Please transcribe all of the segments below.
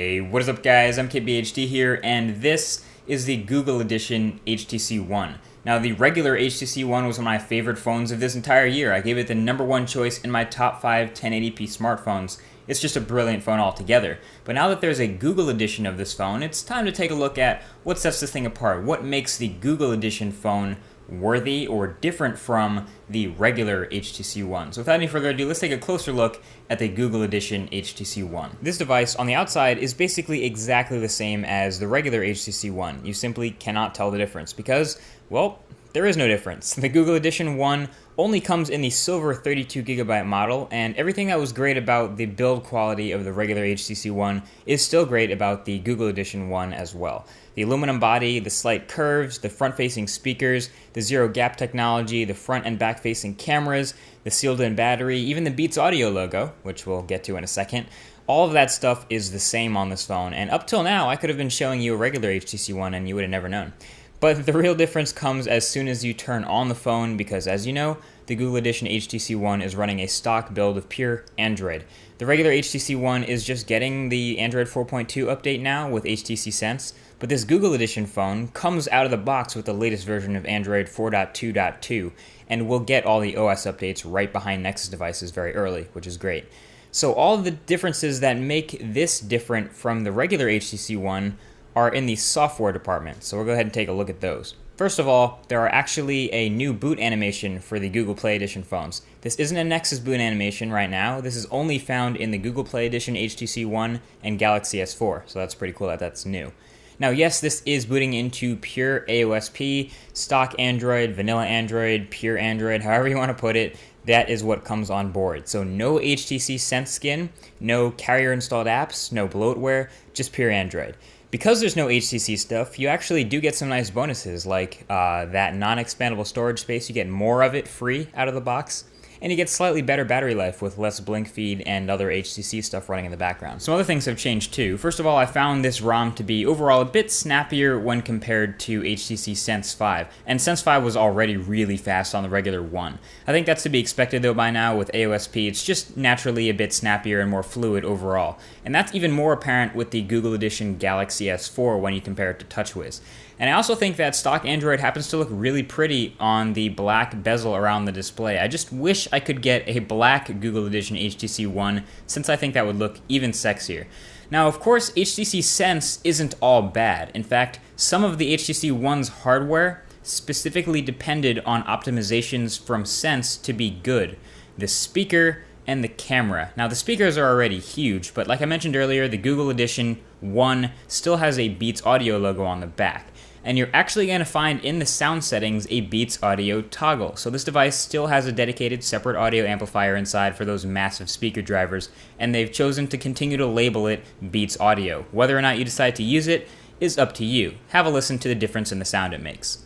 Hey, what is up guys? I'm KBHD here, and this is the Google Edition HTC One. Now, the regular HTC One was one of my favorite phones of this entire year. I gave it the #1 choice in my top 5 1080p smartphones. It's just a brilliant phone altogether. But now that there's a Google Edition of this phone, it's time to take a look at what sets this thing apart. What makes the Google Edition phone worthy or different from the regular HTC One. So without any further ado, let's take a closer look at the Google Edition HTC One. This device on the outside is basically exactly the same as the regular HTC One. You simply cannot tell the difference because, well, there is no difference. The Google Edition One only comes in the silver 32GB model, and everything that was great about the build quality of the regular HTC One is still great about the Google Edition One as well. The aluminum body, the slight curves, the front-facing speakers, the zero-gap technology, the front and back-facing cameras, the sealed-in battery, even the Beats Audio logo, which we'll get to in a second, all of that stuff is the same on this phone, and up till now I could have been showing you a regular HTC One and you would have never known. But the real difference comes as soon as you turn on the phone because, as you know, the Google Edition HTC One is running a stock build of pure Android. The regular HTC One is just getting the Android 4.2 update now with HTC Sense, but this Google Edition phone comes out of the box with the latest version of Android 4.2.2 and will get all the OS updates right behind Nexus devices very early, which is great. So all of the differences that make this different from the regular HTC One are in the software department, so we'll go ahead and take a look at those. First of all, there are actually a new boot animation for the Google Play Edition phones. This isn't a Nexus boot animation right now. This is only found in the Google Play Edition HTC One and Galaxy S4, so that's pretty cool that that's new. Now, yes, this is booting into pure AOSP, stock Android, vanilla Android, pure Android, however you want to put it. That is what comes on board. So no HTC Sense skin, no carrier installed apps, no bloatware, just pure Android. Because there's no HTC stuff, you actually do get some nice bonuses, like that non-expandable storage space. You get more of it free out of the box, and you get slightly better battery life with less blink feed and other HTC stuff running in the background. Some other things have changed too. First of all, I found this ROM to be overall a bit snappier when compared to HTC Sense 5, and Sense 5 was already really fast on the regular one. I think that's to be expected though by now with AOSP. It's just naturally a bit snappier and more fluid overall, and that's even more apparent with the Google Edition Galaxy S4 when you compare it to TouchWiz. And I also think that stock Android happens to look really pretty on the black bezel around the display. I just wish I could get a black Google Edition HTC One, since I think that would look even sexier. Now, of course, HTC Sense isn't all bad. In fact, some of the HTC One's hardware specifically depended on optimizations from Sense to be good. The speaker and the camera. Now, the speakers are already huge, but like I mentioned earlier, the Google Edition One still has a Beats Audio logo on the back. And you're actually going to find in the sound settings a Beats Audio toggle. So this device still has a dedicated separate audio amplifier inside for those massive speaker drivers, and they've chosen to continue to label it Beats Audio. Whether or not you decide to use it is up to you. Have a listen to the difference in the sound it makes.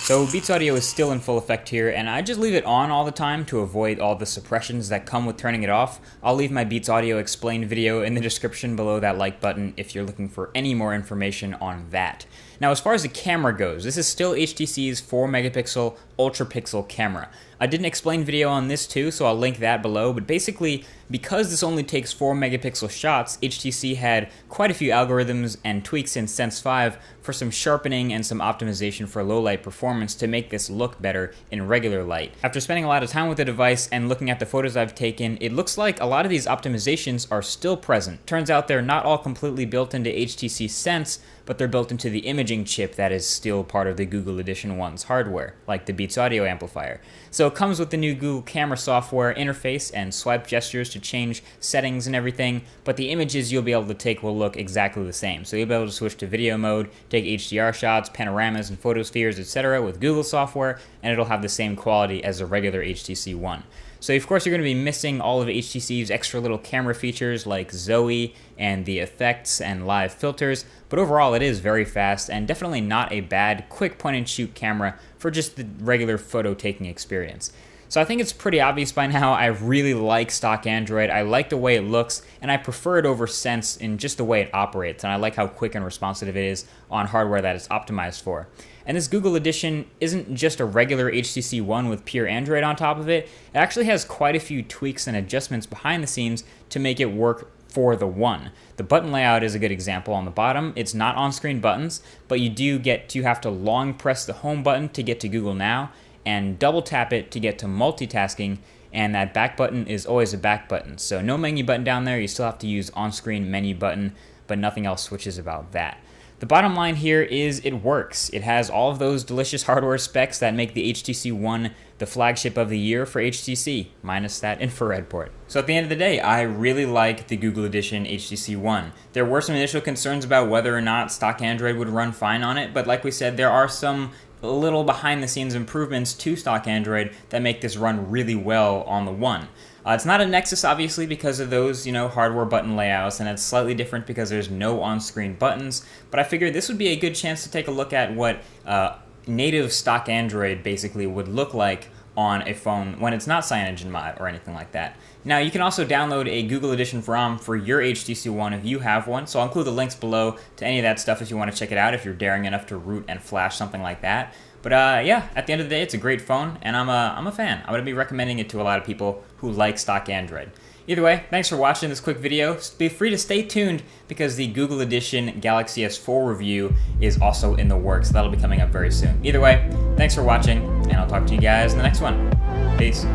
So Beats Audio is still in full effect here, and I just leave it on all the time to avoid all the suppressions that come with turning it off. I'll leave my Beats Audio explained video in the description below that like button if you're looking for any more information on that. Now, as far as the camera goes, this is still HTC's 4-megapixel ultra pixel camera. I did an explained video on this too, so I'll link that below, but basically, because this only takes 4-megapixel shots, HTC had quite a few algorithms and tweaks in Sense 5 for some sharpening and some optimization for low light performance to make this look better in regular light. After spending a lot of time with the device and looking at the photos I've taken, it looks like a lot of these optimizations are still present. Turns out they're not all completely built into HTC Sense, but they're built into the imaging chip that is still part of the Google Edition One's hardware, like the Beats Audio amplifier. So it comes with the new Google camera software interface and swipe gestures to change settings and everything, but the images you'll be able to take will look exactly the same. So you'll be able to switch to video mode, take HDR shots, panoramas, and photospheres, etc. with Google software, and it'll have the same quality as a regular HTC One. So of course you're going to be missing all of HTC's extra little camera features like Zoe and the effects and live filters, but overall it is very fast and definitely not a bad quick point and shoot camera for just the regular photo taking experience. So I think it's pretty obvious by now, I really like stock Android. I like the way it looks, and I prefer it over Sense in just the way it operates, and I like how quick and responsive it is on hardware that it's optimized for. And this Google Edition isn't just a regular HTC One with pure Android on top of it. It actually has quite a few tweaks and adjustments behind the scenes to make it work for the One. The button layout is a good example on the bottom. It's not on-screen buttons, but you have to long press the home button to get to Google Now, and double tap it to get to multitasking, and that back button is always a back button. So no menu button down there, you still have to use on-screen menu button, but nothing else switches about that. The bottom line here is it works. It has all of those delicious hardware specs that make the HTC One the flagship of the year for HTC, minus that infrared port. So at the end of the day, I really like the Google Edition HTC One. There were some initial concerns about whether or not stock Android would run fine on it, but like we said, there are some little behind-the-scenes improvements to stock Android that make this run really well on the One. It's not a Nexus, obviously, because of those, hardware button layouts, and it's slightly different because there's no on-screen buttons, but I figured this would be a good chance to take a look at what native stock Android basically would look like on a phone when it's not CyanogenMod or anything like that. Now, you can also download a Google Edition ROM for your HTC One if you have one, so I'll include the links below to any of that stuff if you want to check it out, if you're daring enough to root and flash something like that. But yeah, at the end of the day, it's a great phone, and I'm a fan. I'm going to be recommending it to a lot of people who like stock Android. Either way, thanks for watching this quick video. Be free to stay tuned because the Google Edition Galaxy S4 review is also in the works. That'll be coming up very soon. Either way, thanks for watching, and I'll talk to you guys in the next one. Peace.